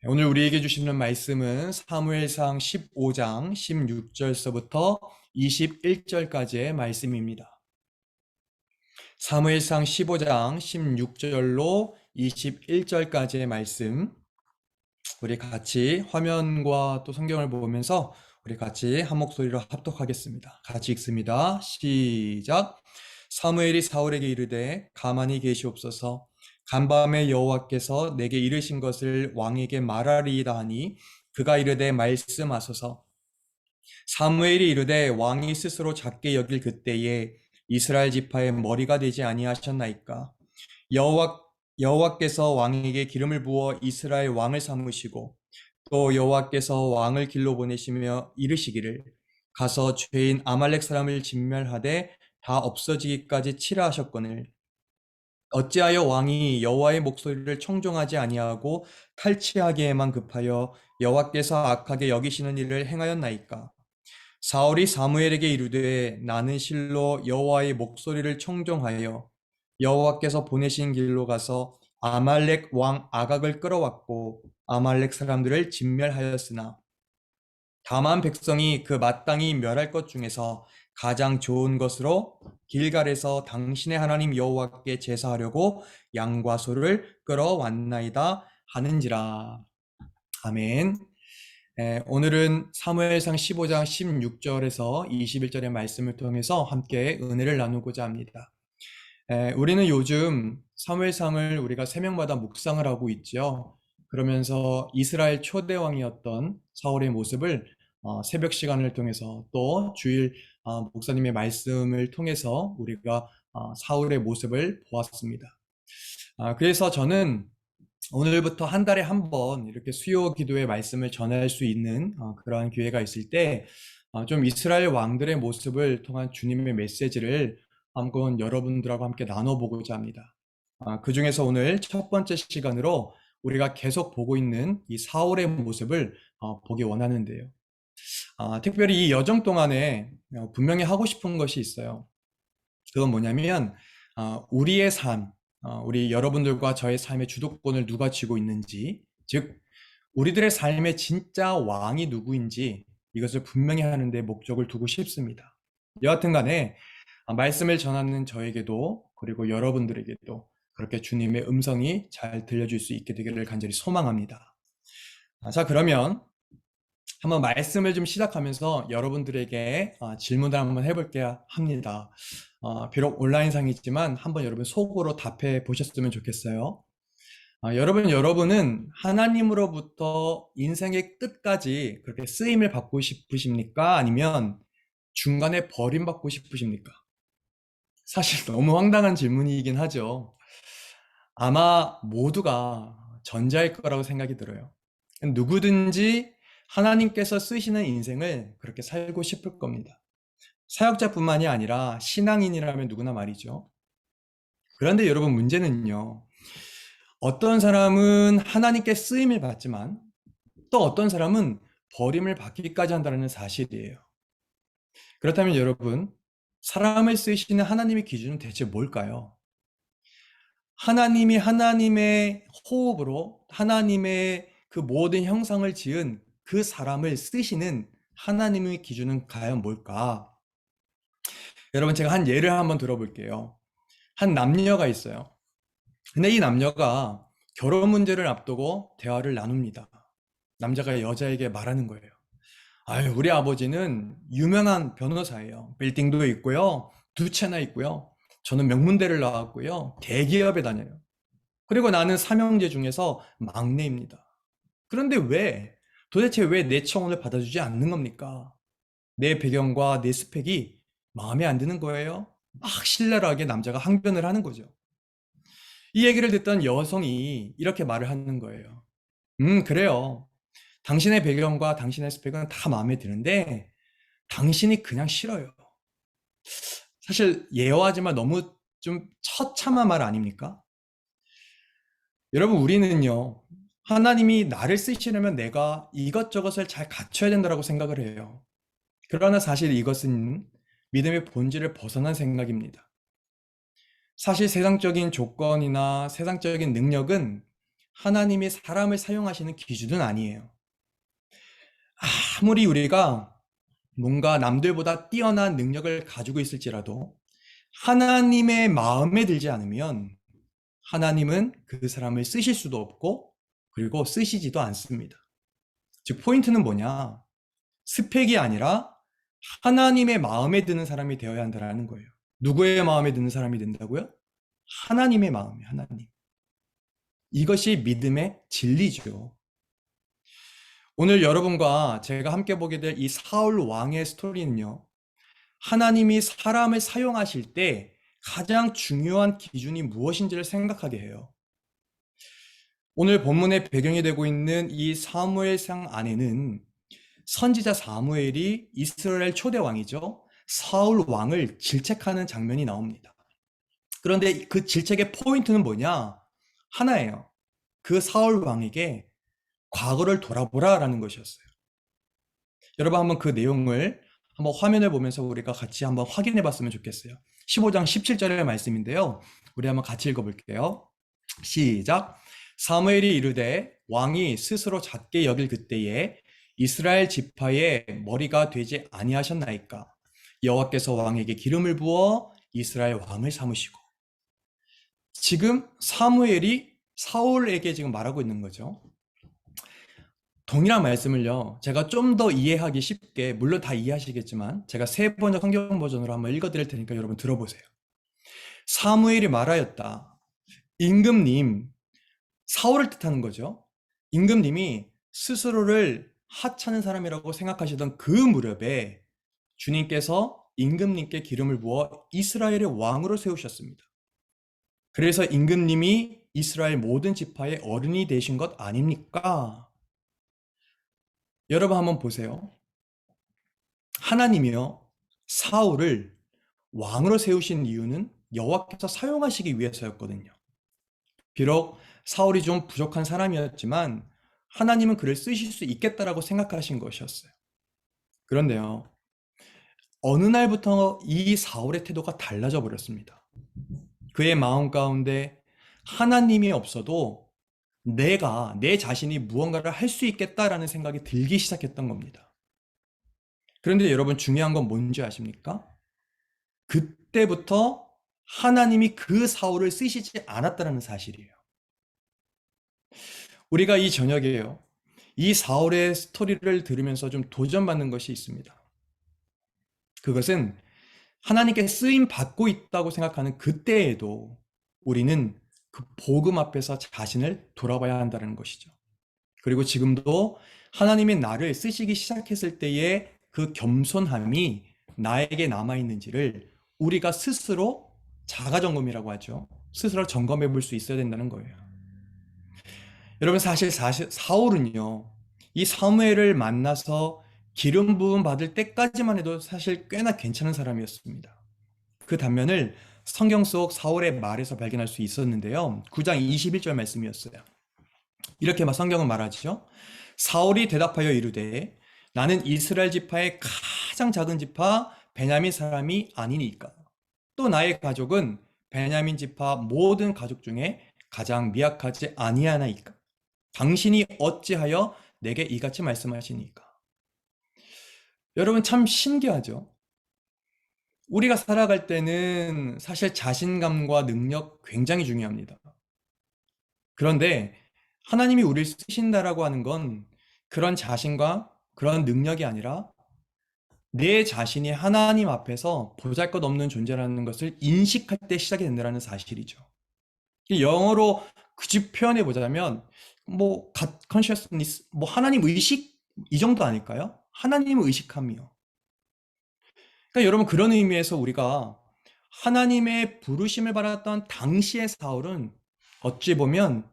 오늘 우리에게 주시는 말씀은 사무엘상 15장 16절서부터 21절까지의 말씀입니다. 사무엘상 15장 16절로 21절까지의 말씀, 우리 같이 화면과 또 성경을 보면서 우리 같이 한 목소리로 합독하겠습니다. 같이 읽습니다. 시작. 사무엘이 사울에게 이르되 가만히 계시옵소서. 간밤에 여호와께서 내게 이르신 것을 왕에게 말하리이다 하니 그가 이르되 말씀하소서. 사무엘이 이르되 왕이 스스로 작게 여길 그때에 이스라엘 지파의 머리가 되지 아니하셨나이까. 여호와 여호와께서 왕에게 기름을 부어 이스라엘 왕을 삼으시고 또 여호와께서 왕을 길로 보내시며 이르시기를 가서 죄인 아말렉 사람을 진멸하되 다 없어지기까지 치라 하셨거늘 어찌하여 왕이 여호와의 목소리를 청종하지 아니하고 탈취하기에만 급하여 여호와께서 악하게 여기시는 일을 행하였나이까. 사울이 사무엘에게 이르되 나는 실로 여호와의 목소리를 청종하여 여호와께서 보내신 길로 가서 아말렉 왕 아각을 끌어왔고 아말렉 사람들을 진멸하였으나 다만 백성이 그 마땅히 멸할 것 중에서 가장 좋은 것으로 길갈에서 당신의 하나님 여호와께 제사하려고 양과 소를 끌어왔나이다 하는지라. 아멘. 오늘은 사무엘상 15장 16절에서 21절의 말씀을 통해서 함께 은혜를 나누고자 합니다. 우리는 요즘 사무엘상을 우리가 새명마다 묵상을 하고 있죠. 그러면서 이스라엘 초대 왕이었던 사울의 모습을 새벽 시간을 통해서 또 주일 목사님의 말씀을 통해서 우리가 사울의 모습을 보았습니다. 그래서 저는 오늘부터 한 달에 한 번 이렇게 수요 기도의 말씀을 전할 수 있는 그러한 기회가 있을 때 좀 이스라엘 왕들의 모습을 통한 주님의 메시지를 한번 여러분들하고 함께 나눠보고자 합니다. 그 중에서 오늘 첫 번째 시간으로 우리가 계속 보고 있는 이 사울의 모습을 보기 원하는데요. 특별히 이 여정 동안에 분명히 하고 싶은 것이 있어요. 그건 뭐냐면 우리의 삶, 우리 여러분들과 저의 삶의 주도권을 누가 쥐고 있는지, 즉 우리들의 삶의 진짜 왕이 누구인지 이것을 분명히 하는 데 목적을 두고 싶습니다. 여하튼 간에 말씀을 전하는 저에게도 그리고 여러분들에게도 그렇게 주님의 음성이 잘 들려줄 수 있게 되기를 간절히 소망합니다. 자, 그러면 한번 말씀을 좀 시작하면서 여러분들에게 질문을 한번 해볼게 합니다. 비록 온라인상이지만 한번 여러분 속으로 답해 보셨으면 좋겠어요. 여러분은 하나님으로부터 인생의 끝까지 그렇게 쓰임을 받고 싶으십니까? 아니면 중간에 버림받고 싶으십니까? 사실 너무 황당한 질문이긴 하죠. 아마 모두가 전자일 거라고 생각이 들어요. 누구든지 하나님께서 쓰시는 인생을 그렇게 살고 싶을 겁니다. 사역자뿐만이 아니라 신앙인이라면 누구나 말이죠. 그런데 여러분 문제는요. 어떤 사람은 하나님께 쓰임을 받지만 또 어떤 사람은 버림을 받기까지 한다는 사실이에요. 그렇다면 여러분, 사람을 쓰시는 하나님의 기준은 대체 뭘까요? 하나님이 하나님의 호흡으로 하나님의 그 모든 형상을 지은 그 사람을 쓰시는 하나님의 기준은 과연 뭘까? 여러분, 제가 한 예를 한번 들어볼게요. 한 남녀가 있어요. 근데 이 남녀가 결혼 문제를 앞두고 대화를 나눕니다. 남자가 여자에게 말하는 거예요. 아유, 우리 아버지는 유명한 변호사예요. 빌딩도 있고요. 두 채나 있고요. 저는 명문대를 나왔고요. 대기업에 다녀요. 그리고 나는 삼형제 중에서 막내입니다. 그런데 도대체 왜 내 청혼을 받아주지 않는 겁니까? 내 배경과 내 스펙이 마음에 안 드는 거예요? 막 신랄하게 남자가 항변을 하는 거죠. 이 얘기를 듣던 여성이 이렇게 말을 하는 거예요. 그래요. 당신의 배경과 당신의 스펙은 다 마음에 드는데 당신이 그냥 싫어요. 사실 예어하지만 너무 좀 처참한 말 아닙니까? 여러분, 우리는요, 하나님이 나를 쓰시려면 내가 이것저것을 잘 갖춰야 된다고 생각을 해요. 그러나 사실 이것은 믿음의 본질을 벗어난 생각입니다. 사실 세상적인 조건이나 세상적인 능력은 하나님이 사람을 사용하시는 기준은 아니에요. 아무리 우리가 뭔가 남들보다 뛰어난 능력을 가지고 있을지라도 하나님의 마음에 들지 않으면 하나님은 그 사람을 쓰실 수도 없고 그리고 쓰시지도 않습니다. 즉 포인트는 뭐냐? 스펙이 아니라 하나님의 마음에 드는 사람이 되어야 한다는 거예요. 누구의 마음에 드는 사람이 된다고요? 하나님의 마음이에요. 하나님. 이것이 믿음의 진리죠. 오늘 여러분과 제가 함께 보게 될 이 사울 왕의 스토리는요. 하나님이 사람을 사용하실 때 가장 중요한 기준이 무엇인지를 생각하게 해요. 오늘 본문의 배경이 되고 있는 이 사무엘상 안에는 선지자 사무엘이 이스라엘 초대 왕이죠. 사울 왕을 질책하는 장면이 나옵니다. 그런데 그 질책의 포인트는 뭐냐? 하나예요. 그 사울 왕에게 과거를 돌아보라라는 것이었어요. 여러분 한번 그 내용을 한번 화면을 보면서 우리가 같이 한번 확인해 봤으면 좋겠어요. 15장 17절의 말씀인데요. 우리 한번 같이 읽어볼게요. 시작. 사무엘이 이르되 왕이 스스로 작게 여길 그때에 이스라엘 지파의 머리가 되지 아니하셨나이까. 여호와께서 왕에게 기름을 부어 이스라엘 왕을 삼으시고. 지금 사무엘이 사울에게 지금 말하고 있는 거죠. 동일한 말씀을요, 제가 좀 더 이해하기 쉽게, 물론 다 이해하시겠지만, 제가 세 번역 성경 버전으로 한번 읽어드릴 테니까 여러분 들어보세요. 사무엘이 말하였다. 임금님, 사울을 뜻하는 거죠. 임금님이 스스로를 하찮은 사람이라고 생각하시던 그 무렵에 주님께서 임금님께 기름을 부어 이스라엘의 왕으로 세우셨습니다. 그래서 임금님이 이스라엘 모든 지파의 어른이 되신 것 아닙니까? 여러분 한번 보세요. 하나님이요, 사울을 왕으로 세우신 이유는 여호와께서 사용하시기 위해서였거든요. 비록 사울이 좀 부족한 사람이었지만 하나님은 그를 쓰실 수 있겠다라고 생각하신 것이었어요. 그런데요, 어느 날부터 이 사울의 태도가 달라져 버렸습니다. 그의 마음 가운데 하나님이 없어도 내 자신이 무언가를 할 수 있겠다라는 생각이 들기 시작했던 겁니다. 그런데 여러분 중요한 건 뭔지 아십니까? 그때부터 하나님이 그 사울을 쓰시지 않았다는 사실이에요. 우리가 이 저녁에요, 이 사울의 스토리를 들으면서 좀 도전받는 것이 있습니다. 그것은 하나님께 쓰임 받고 있다고 생각하는 그때에도 우리는 그 복음 앞에서 자신을 돌아봐야 한다는 것이죠. 그리고 지금도 하나님이 나를 쓰시기 시작했을 때의 그 겸손함이 나에게 남아있는지를 우리가 스스로 자가점검이라고 하죠. 스스로 점검해 볼 수 있어야 된다는 거예요. 여러분 사실 사울은요, 이 사무엘을 만나서 기름 부음 받을 때까지만 해도 사실 꽤나 괜찮은 사람이었습니다. 그 단면을 성경 속 사울의 말에서 발견할 수 있었는데요. 9장 21절 말씀이었어요. 이렇게 성경은 말하죠. 사울이 대답하여 이르되 나는 이스라엘 지파의 가장 작은 지파 베냐민 사람이 아니니까. 또 나의 가족은 베냐민 지파 모든 가족 중에 가장 미약하지 아니하나이까. 당신이 어찌하여 내게 이같이 말씀하시니까. 여러분 참 신기하죠? 우리가 살아갈 때는 사실 자신감과 능력 굉장히 중요합니다. 그런데 하나님이 우리를 쓰신다라고 하는 건 그런 자신과 그런 능력이 아니라 내 자신이 하나님 앞에서 보잘것없는 존재라는 것을 인식할 때 시작이 된다는 사실이죠. 영어로 굳이 표현해 보자면 God consciousness, 하나님 의식 이 정도 아닐까요? 하나님을 의식함이요. 그러니까 여러분 그런 의미에서 우리가 하나님의 부르심을 받았던 당시의 사울은 어찌 보면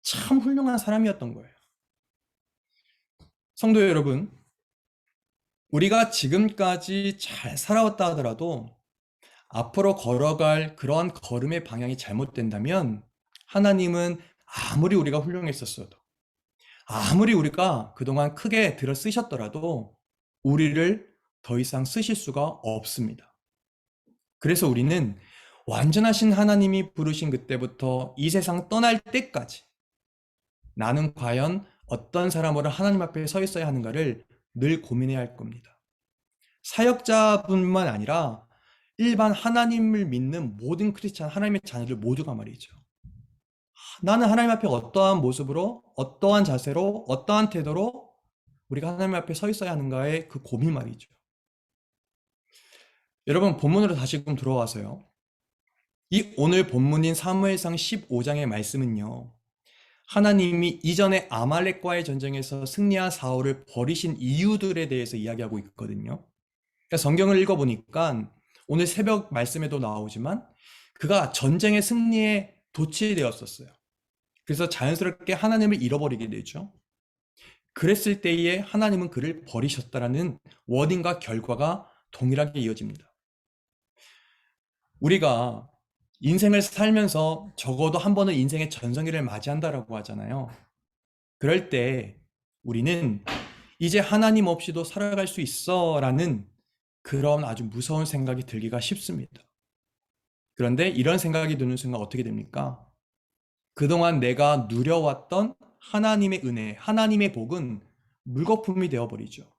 참 훌륭한 사람이었던 거예요. 성도 여러분, 우리가 지금까지 잘 살아왔다 하더라도 앞으로 걸어갈 그러한 걸음의 방향이 잘못된다면 하나님은 아무리 우리가 훌륭했었어도 아무리 우리가 그동안 크게 들어 쓰셨더라도 우리를 더 이상 쓰실 수가 없습니다. 그래서 우리는 완전하신 하나님이 부르신 그때부터 이 세상 떠날 때까지 나는 과연 어떤 사람으로 하나님 앞에 서 있어야 하는가를 늘 고민해야 할 겁니다. 사역자뿐만 아니라 일반 하나님을 믿는 모든 크리스찬 하나님의 자녀들 모두가 말이죠. 나는 하나님 앞에 어떠한 모습으로, 어떠한 자세로, 어떠한 태도로 우리가 하나님 앞에 서 있어야 하는가의 그 고민 말이죠. 여러분 본문으로 다시금 들어와서요. 이 오늘 본문인 사무엘상 15장의 말씀은요. 하나님이 이전에 아말렉과의 전쟁에서 승리한 사울을 버리신 이유들에 대해서 이야기하고 있거든요. 그러니까 성경을 읽어보니까 오늘 새벽 말씀에도 나오지만 그가 전쟁의 승리에 도취되었었어요. 그래서 자연스럽게 하나님을 잃어버리게 되죠. 그랬을 때에 하나님은 그를 버리셨다라는 원인과 결과가 동일하게 이어집니다. 우리가 인생을 살면서 적어도 한 번은 인생의 전성기를 맞이한다라고 하잖아요. 그럴 때 우리는 이제 하나님 없이도 살아갈 수 있어 라는 그런 아주 무서운 생각이 들기가 쉽습니다. 그런데 이런 생각이 드는 순간 어떻게 됩니까? 그동안 내가 누려왔던 하나님의 은혜, 하나님의 복은 물거품이 되어버리죠.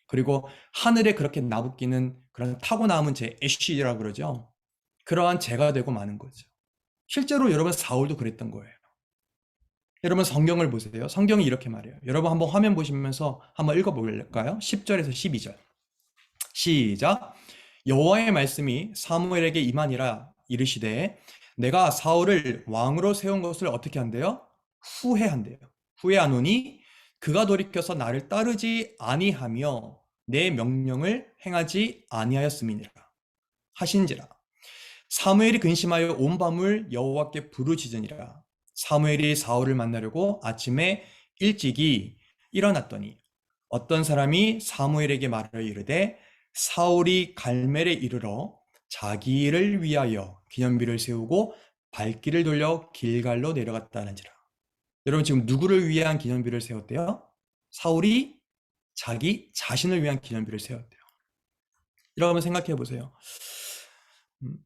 그리고 하늘에 그렇게 나부끼는 그런 타고 남은 제 애쉬라고 그러죠. 그러한 죄가 되고 마는 거죠. 실제로 여러분 사울도 그랬던 거예요. 여러분 성경을 보세요. 성경이 이렇게 말해요. 여러분 한번 화면 보시면서 한번 읽어볼까요? 10절에서 12절. 시작. 여호와의 말씀이 사무엘에게 임하니라 이르시되 내가 사울을 왕으로 세운 것을 어떻게 한대요? 후회한대요. 후회하노니 그가 돌이켜서 나를 따르지 아니하며 내 명령을 행하지 아니하였음이니라 하신지라. 사무엘이 근심하여 온 밤을 여호와께 부르짖으니라. 사무엘이 사울을 만나려고 아침에 일찍이 일어났더니 어떤 사람이 사무엘에게 말하여 이르되 사울이 갈멜에 이르러 자기를 위하여 기념비를 세우고 발길을 돌려 길갈로 내려갔다는지라. 여러분 지금 누구를 위한 기념비를 세웠대요? 사울이 자기 자신을 위한 기념비를 세웠대요. 여러분 생각해 보세요.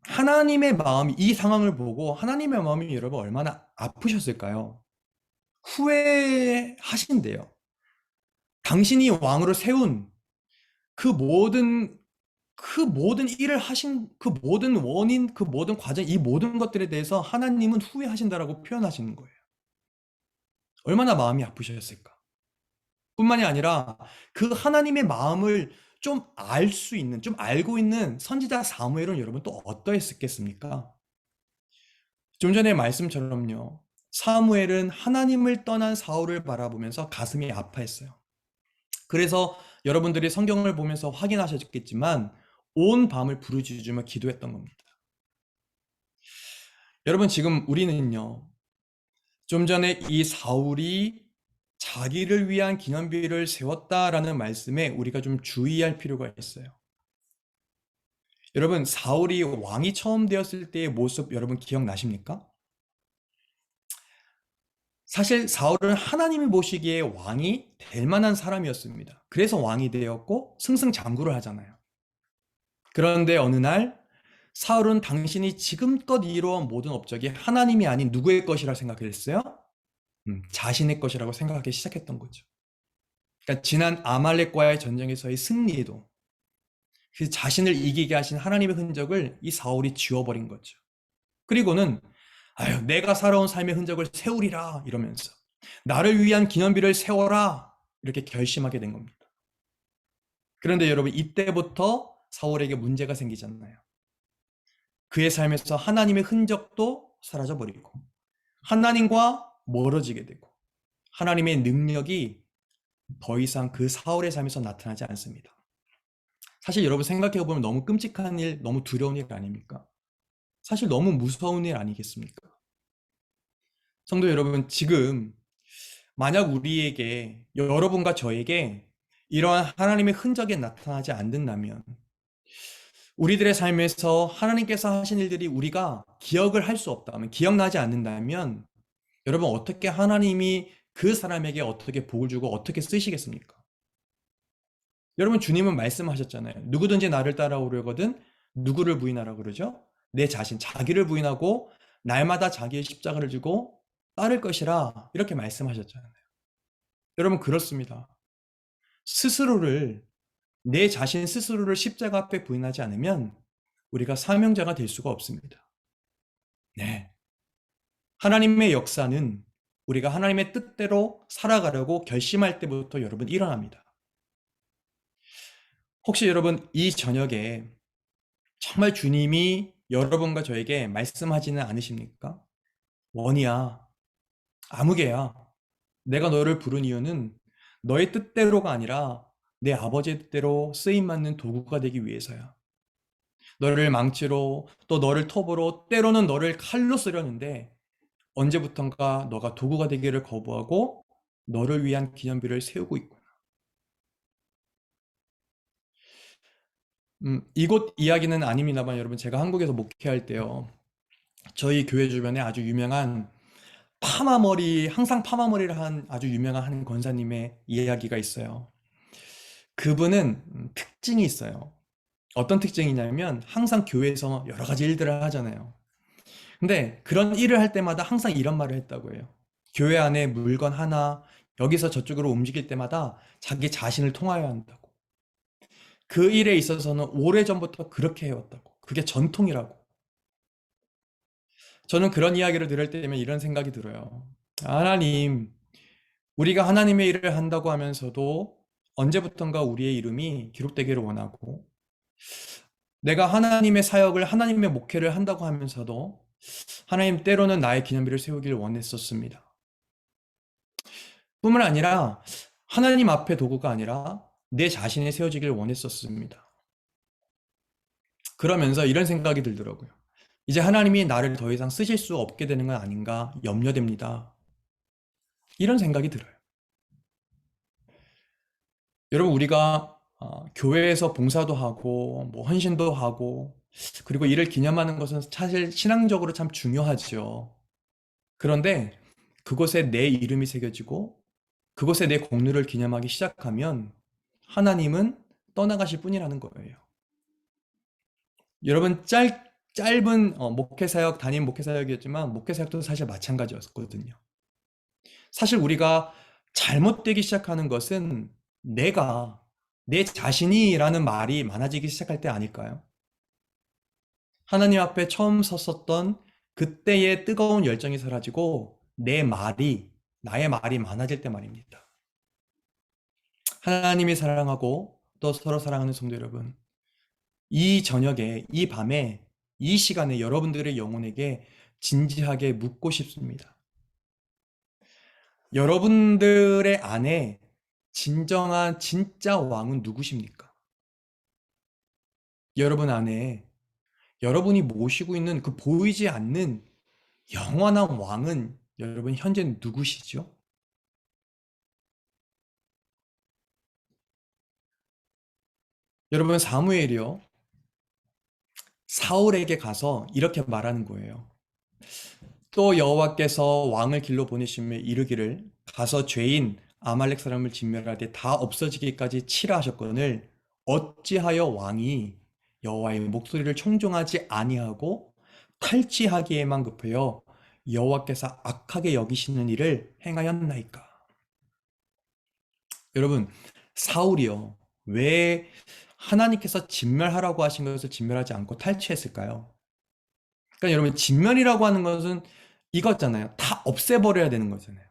하나님의 마음이 이 상황을 보고 하나님의 마음이 여러분 얼마나 아프셨을까요? 후회하신대요. 당신이 왕으로 세운 그 모든 일을 하신 그 모든 원인, 그 모든 과정, 이 모든 것들에 대해서 하나님은 후회하신다라고 표현하시는 거예요. 얼마나 마음이 아프셨을까? 뿐만이 아니라 그 하나님의 마음을 좀 알 수 있는, 좀 알고 있는 선지자 사무엘은 여러분 또 어떠했겠습니까? 좀 전에 말씀처럼요. 사무엘은 하나님을 떠난 사울을 바라보면서 가슴이 아파했어요. 그래서 여러분들이 성경을 보면서 확인하셨겠지만 온 밤을 부르짖으며 기도했던 겁니다. 여러분 지금 우리는요. 좀 전에 이 사울이 자기를 위한 기념비를 세웠다라는 말씀에 우리가 좀 주의할 필요가 있어요. 여러분 사울이 왕이 처음 되었을 때의 모습 여러분 기억나십니까? 사실 사울은 하나님이 보시기에 왕이 될 만한 사람이었습니다. 그래서 왕이 되었고 승승장구를 하잖아요. 그런데 어느 날 사울은 당신이 지금껏 이루어온 모든 업적이 하나님이 아닌 누구의 것이라 생각했어요? 자신의 것이라고 생각하기 시작했던 거죠. 그러니까 지난 아말렉과의 전쟁에서의 승리에도 그 자신을 이기게 하신 하나님의 흔적을 이 사울이 지워버린 거죠. 그리고는 아유 내가 살아온 삶의 흔적을 세우리라 이러면서 나를 위한 기념비를 세워라 이렇게 결심하게 된 겁니다. 그런데 여러분 이때부터 사울에게 문제가 생기잖아요. 그의 삶에서 하나님의 흔적도 사라져버리고 하나님과 멀어지게 되고 하나님의 능력이 더 이상 그 사울의 삶에서 나타나지 않습니다. 사실 여러분 생각해보면 너무 끔찍한 일, 너무 두려운 일 아닙니까? 사실 너무 무서운 일 아니겠습니까? 성도 여러분, 지금 만약 우리에게, 여러분과 저에게 이러한 하나님의 흔적이 나타나지 않는다면 우리들의 삶에서 하나님께서 하신 일들이 우리가 기억을 할 수 없다면, 기억나지 않는다면 여러분 어떻게 하나님이 그 사람에게 어떻게 복을 주고 어떻게 쓰시겠습니까? 여러분 주님은 말씀하셨잖아요. 누구든지 나를 따라오려거든 누구를 부인하라 그러죠? 내 자신, 자기를 부인하고 날마다 자기의 십자가를 지고 따를 것이라 이렇게 말씀하셨잖아요. 여러분 그렇습니다. 스스로를 내 자신 스스로를 십자가 앞에 부인하지 않으면 우리가 사명자가 될 수가 없습니다. 네. 하나님의 역사는 우리가 하나님의 뜻대로 살아가려고 결심할 때부터 여러분 일어납니다. 혹시 여러분 이 저녁에 정말 주님이 여러분과 저에게 말씀하지는 않으십니까? 원이야, 아무개야. 내가 너를 부른 이유는 너의 뜻대로가 아니라 내 아버지의 뜻대로 쓰임받는 도구가 되기 위해서야. 너를 망치로 또 너를 톱으로 때로는 너를 칼로 쓰려는데 언제부턴가 너가 도구가 되기를 거부하고 너를 위한 기념비를 세우고 있구나. 이곳 이야기는 아닙니다만 여러분 제가 한국에서 목회할 때요. 저희 교회 주변에 아주 유명한 파마머리, 항상 파마머리를 한 아주 유명한 한 권사님의 이야기가 있어요. 그분은 특징이 있어요. 어떤 특징이냐면 항상 교회에서 여러 가지 일들을 하잖아요. 근데 그런 일을 할 때마다 항상 이런 말을 했다고 해요. 교회 안에 물건 하나 여기서 저쪽으로 움직일 때마다 자기 자신을 통하여야 한다고. 그 일에 있어서는 오래전부터 그렇게 해왔다고. 그게 전통이라고. 저는 그런 이야기를 들을 때면 이런 생각이 들어요. 하나님, 우리가 하나님의 일을 한다고 하면서도 언제부턴가 우리의 이름이 기록되기를 원하고, 내가 하나님의 사역을, 하나님의 목회를 한다고 하면서도 하나님 때로는 나의 기념비를 세우기를 원했었습니다. 뿐만 아니라 하나님 앞에 도구가 아니라 내 자신이 세워지기를 원했었습니다. 그러면서 이런 생각이 들더라고요. 이제 하나님이 나를 더 이상 쓰실 수 없게 되는 건 아닌가 염려됩니다. 이런 생각이 들어요. 여러분 우리가 교회에서 봉사도 하고 뭐 헌신도 하고 그리고 이를 기념하는 것은 사실 신앙적으로 참 중요하죠. 그런데 그곳에 내 이름이 새겨지고 그곳에 내 공로를 기념하기 시작하면 하나님은 떠나가실 뿐이라는 거예요. 여러분 짧은 목회사역, 담임 목회사역이었지만 목회사역도 사실 마찬가지였거든요. 사실 우리가 잘못되기 시작하는 것은 내가, 내 자신이라는 말이 많아지기 시작할 때 아닐까요? 하나님 앞에 처음 섰었던 그때의 뜨거운 열정이 사라지고 내 말이, 나의 말이 많아질 때 말입니다. 하나님이 사랑하고 또 서로 사랑하는 성도 여러분, 이 저녁에, 이 밤에, 이 시간에 여러분들의 영혼에게 진지하게 묻고 싶습니다. 여러분들의 안에 진정한 진짜 왕은 누구십니까? 여러분 안에 여러분이 모시고 있는 그 보이지 않는 영원한 왕은 여러분 현재 누구시죠? 여러분 사무엘이요. 사울에게 가서 이렇게 말하는 거예요. 또 여호와께서 왕을 길로 보내시며 이르기를 가서 죄인 아말렉 사람을 진멸하되 다 없어지기까지 치라 하셨거늘 어찌하여 왕이 여호와의 목소리를 청종하지 아니하고 탈취하기에만 급하여 여호와께서 악하게 여기시는 일을 행하였나이까. 여러분 사울이요 왜 하나님께서 진멸하라고 하신 것을 진멸하지 않고 탈취했을까요? 그러니까 여러분 진멸이라고 하는 것은 이거잖아요. 다 없애버려야 되는 거잖아요.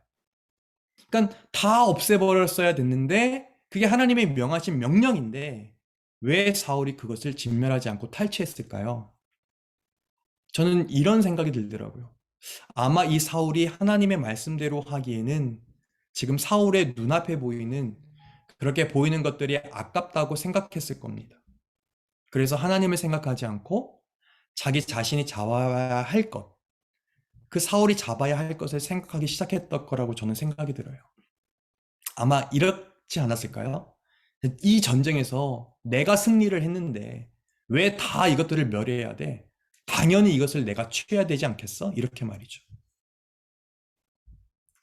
그러니까 다 없애버렸어야 됐는데 그게 하나님의 명하신 명령인데 왜 사울이 그것을 진멸하지 않고 탈취했을까요? 저는 이런 생각이 들더라고요. 아마 이 사울이 하나님의 말씀대로 하기에는 지금 사울의 눈앞에 보이는 그렇게 보이는 것들이 아깝다고 생각했을 겁니다. 그래서 하나님을 생각하지 않고 자기 자신이 잡아야 할 것, 그 사울이 잡아야 할 것을 생각하기 시작했던 거라고 저는 생각이 들어요. 아마 이렇지 않았을까요? 이 전쟁에서 내가 승리를 했는데 왜 다 이것들을 멸해야 돼? 당연히 이것을 내가 취해야 되지 않겠어? 이렇게 말이죠.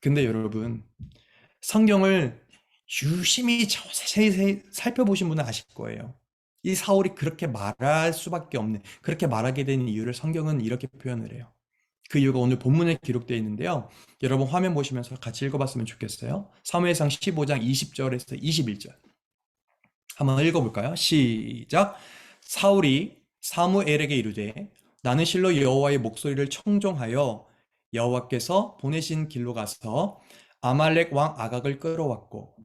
근데 여러분, 성경을 유심히 자세히 살펴보신 분은 아실 거예요. 이 사울이 그렇게 말할 수밖에 없는, 그렇게 말하게 된 이유를 성경은 이렇게 표현을 해요. 그 이유가 오늘 본문에 기록되어 있는데요. 여러분 화면 보시면서 같이 읽어봤으면 좋겠어요. 사무엘상 15장 20절에서 21절. 한번 읽어볼까요? 시작. 사울이 사무엘에게 이르되 나는 실로 여호와의 목소리를 청종하여 여호와께서 보내신 길로 가서 아말렉 왕 아각을 끌어왔고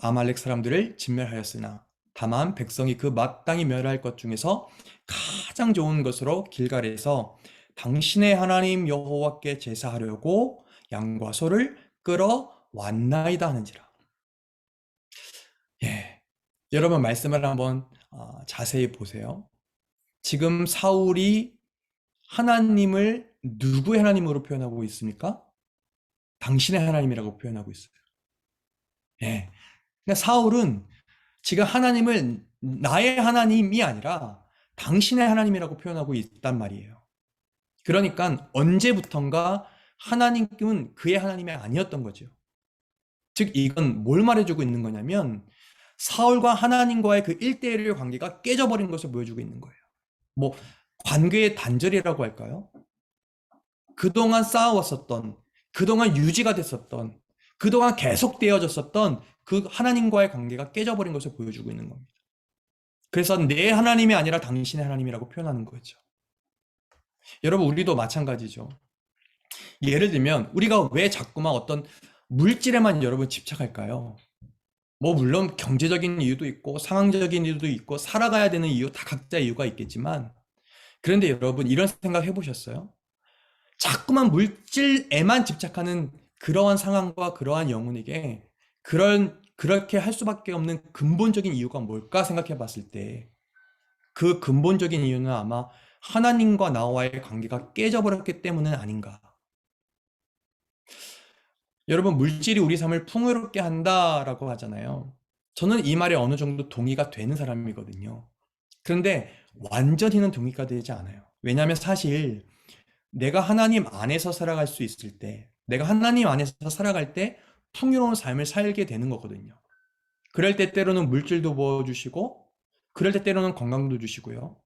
아말렉 사람들을 진멸하였으나 다만 백성이 그 마땅히 멸할 것 중에서 가장 좋은 것으로 길갈에서 당신의 하나님 여호와께 제사하려고 양과 소를 끌어왔나이다 하는지라. 예, 여러분 말씀을 한번 자세히 보세요. 지금 사울이 하나님을 누구의 하나님으로 표현하고 있습니까? 당신의 하나님이라고 표현하고 있어요. 예. 그러니까 사울은 지금 하나님을 나의 하나님이 아니라 당신의 하나님이라고 표현하고 있단 말이에요. 그러니까 언제부턴가 하나님은 그의 하나님이 아니었던 거죠. 즉 이건 뭘 말해주고 있는 거냐면 사울과 하나님과의 그 1대1의 관계가 깨져버린 것을 보여주고 있는 거예요. 뭐 관계의 단절이라고 할까요? 그동안 쌓아왔었던, 그동안 유지가 됐었던, 그동안 계속되어졌었던 그 하나님과의 관계가 깨져버린 것을 보여주고 있는 겁니다. 그래서 내 하나님이 아니라 당신의 하나님이라고 표현하는 거죠. 여러분 우리도 마찬가지죠. 예를 들면 우리가 왜 자꾸만 어떤 물질에만 여러분 집착할까요? 뭐 물론 경제적인 이유도 있고 상황적인 이유도 있고 살아가야 되는 이유 다 각자 이유가 있겠지만 그런데 여러분 이런 생각 해보셨어요? 자꾸만 물질에만 집착하는 그러한 상황과 그러한 영혼에게 그렇게 할 수밖에 없는 근본적인 이유가 뭘까 생각해 봤을 때 그 근본적인 이유는 아마 하나님과 나와의 관계가 깨져버렸기 때문은 아닌가. 여러분 물질이 우리 삶을 풍요롭게 한다라고 하잖아요. 저는 이 말에 어느 정도 동의가 되는 사람이거든요. 그런데 완전히는 동의가 되지 않아요. 왜냐하면 사실 내가 하나님 안에서 살아갈 수 있을 때, 내가 하나님 안에서 살아갈 때 풍요로운 삶을 살게 되는 거거든요. 그럴 때 때로는 물질도 부어주시고, 그럴 때 때로는 건강도 주시고요.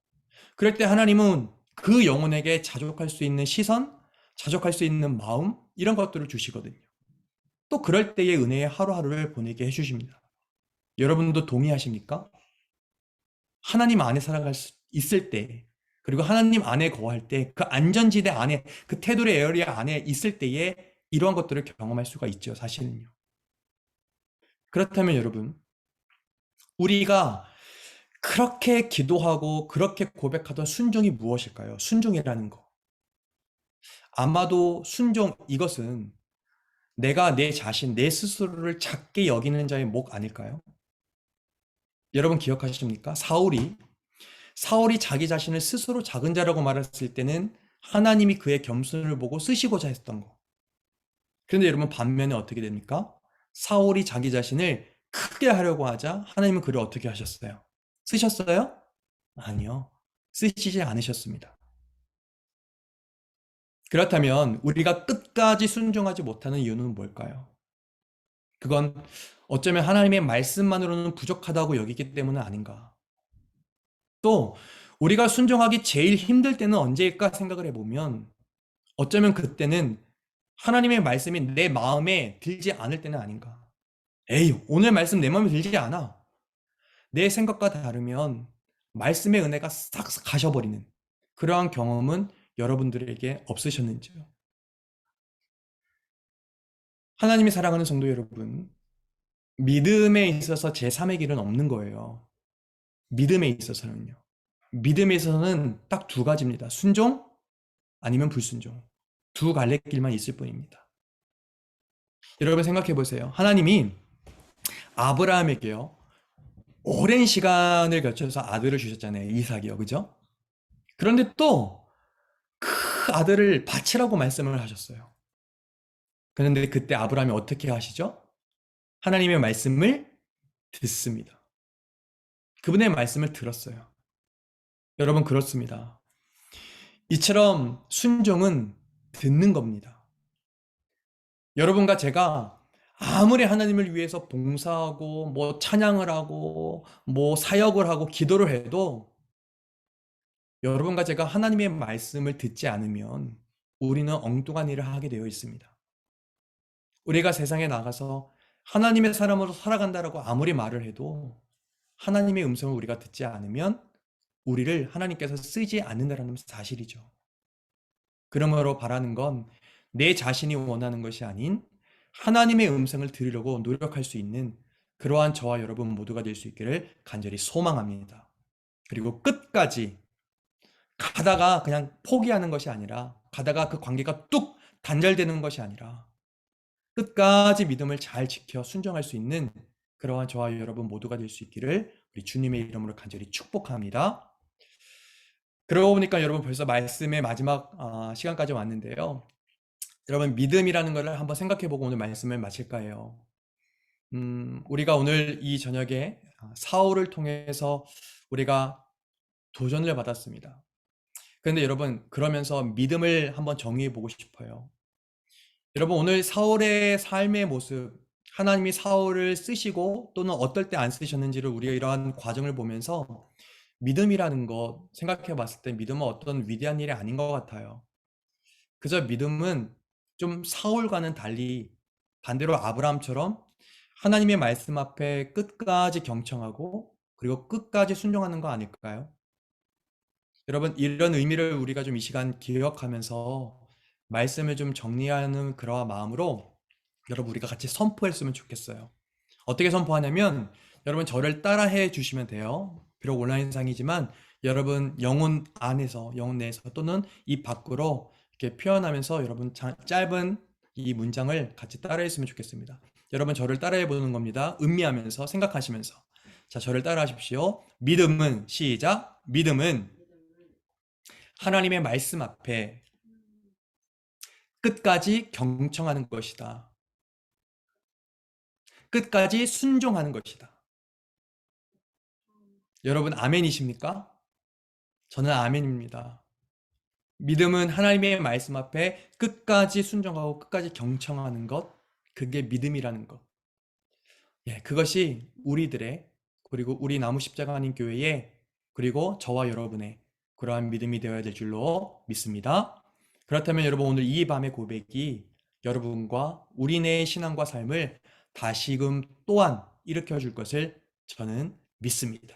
그럴 때 하나님은 그 영혼에게 자족할 수 있는 시선, 자족할 수 있는 마음, 이런 것들을 주시거든요. 또 그럴 때의 은혜의 하루하루를 보내게 해주십니다. 여러분도 동의하십니까? 하나님 안에 살아갈 수 있을 때, 그리고 하나님 안에 거할 때, 그 안전지대 안에, 그 테두리 에어리아 안에 있을 때에 이러한 것들을 경험할 수가 있죠, 사실은요. 그렇다면 여러분, 우리가 그렇게 기도하고 그렇게 고백하던 순종이 무엇일까요? 순종이라는 거. 아마도 순종, 이것은 내가 내 자신, 내 스스로를 작게 여기는 자의 목 아닐까요? 여러분 기억하십니까? 사울이 자기 자신을 스스로 작은 자라고 말했을 때는 하나님이 그의 겸손을 보고 쓰시고자 했던 거. 그런데 여러분 반면에 어떻게 됩니까? 사울이 자기 자신을 크게 하려고 하자 하나님은 그를 어떻게 하셨어요? 쓰셨어요? 아니요. 쓰시지 않으셨습니다. 그렇다면 우리가 끝까지 순종하지 못하는 이유는 뭘까요? 그건 어쩌면 하나님의 말씀만으로는 부족하다고 여기기 때문은 아닌가. 또 우리가 순종하기 제일 힘들 때는 언제일까 생각을 해보면 어쩌면 그때는 하나님의 말씀이 내 마음에 들지 않을 때는 아닌가. 에이, 오늘 말씀 내 마음에 들지 않아. 내 생각과 다르면 말씀의 은혜가 싹 가셔버리는 그러한 경험은 여러분들에게 없으셨는지요? 하나님이 사랑하는 성도 여러분, 믿음에 있어서 제3의 길은 없는 거예요. 믿음에 있어서는요. 믿음에 있어서는 딱 두 가지입니다. 순종 아니면 불순종. 두 갈래 길만 있을 뿐입니다. 여러분 생각해 보세요. 하나님이 아브라함에게요. 오랜 시간을 거쳐서 아들을 주셨잖아요. 이삭이요. 그죠? 그런데 또 그 아들을 바치라고 말씀을 하셨어요. 그런데 그때 아브라함이 어떻게 하시죠? 하나님의 말씀을 듣습니다. 그분의 말씀을 들었어요. 여러분 그렇습니다. 이처럼 순종은 듣는 겁니다. 여러분과 제가 아무리 하나님을 위해서 봉사하고 뭐 찬양을 하고 뭐 사역을 하고 기도를 해도 여러분과 제가 하나님의 말씀을 듣지 않으면 우리는 엉뚱한 일을 하게 되어 있습니다. 우리가 세상에 나가서 하나님의 사람으로 살아간다라고 아무리 말을 해도 하나님의 음성을 우리가 듣지 않으면 우리를 하나님께서 쓰지 않는다는 사실이죠. 그러므로 바라는 건 내 자신이 원하는 것이 아닌 하나님의 음성을 들으려고 노력할 수 있는 그러한 저와 여러분 모두가 될 수 있기를 간절히 소망합니다. 그리고 끝까지 가다가 그냥 포기하는 것이 아니라, 가다가 그 관계가 뚝 단절되는 것이 아니라 끝까지 믿음을 잘 지켜 순종할 수 있는 그러한 저와 여러분 모두가 될 수 있기를 우리 주님의 이름으로 간절히 축복합니다. 그러고 보니까 여러분 벌써 말씀의 마지막 시간까지 왔는데요. 여러분 믿음이라는 것을 한번 생각해보고 오늘 말씀을 마칠까 해요. 우리가 오늘 이 저녁에 사울을 통해서 우리가 도전을 받았습니다. 그런데 여러분 그러면서 믿음을 한번 정의해보고 싶어요. 여러분 오늘 사울의 삶의 모습, 하나님이 사울을 쓰시고 또는 어떨 때 안 쓰셨는지를 우리가 이러한 과정을 보면서 믿음이라는 것 생각해 봤을 때 믿음은 어떤 위대한 일이 아닌 것 같아요. 그저 믿음은 좀 사울과는 달리 반대로 아브라함처럼 하나님의 말씀 앞에 끝까지 경청하고 그리고 끝까지 순종하는 거 아닐까요? 여러분 이런 의미를 우리가 좀 이 시간 기억하면서 말씀을 좀 정리하는 그러한 마음으로 여러분 우리가 같이 선포했으면 좋겠어요. 어떻게 선포하냐면 여러분 저를 따라해 주시면 돼요. 비록 온라인상이지만 여러분 영혼 안에서, 영혼 내에서 또는 입 밖으로 이렇게 표현하면서 여러분 짧은 이 문장을 같이 따라해 했으면 좋겠습니다. 여러분 저를 따라해 보는 겁니다. 음미하면서 생각하시면서. 자, 저를 따라 하십시오. 믿음은 시작. 믿음은 하나님의 말씀 앞에 끝까지 경청하는 것이다. 끝까지 순종하는 것이다. 여러분 아멘이십니까? 저는 아멘입니다. 믿음은 하나님의 말씀 앞에 끝까지 순종하고 끝까지 경청하는 것, 그게 믿음이라는 것. 예, 그것이 우리들의 그리고 우리 나무 십자가 아닌 교회의 그리고 저와 여러분의 그러한 믿음이 되어야 될 줄로 믿습니다. 그렇다면 여러분 오늘 이 밤의 고백이 여러분과 우리네 신앙과 삶을 다시금 또한 일으켜 줄 것을 저는 믿습니다.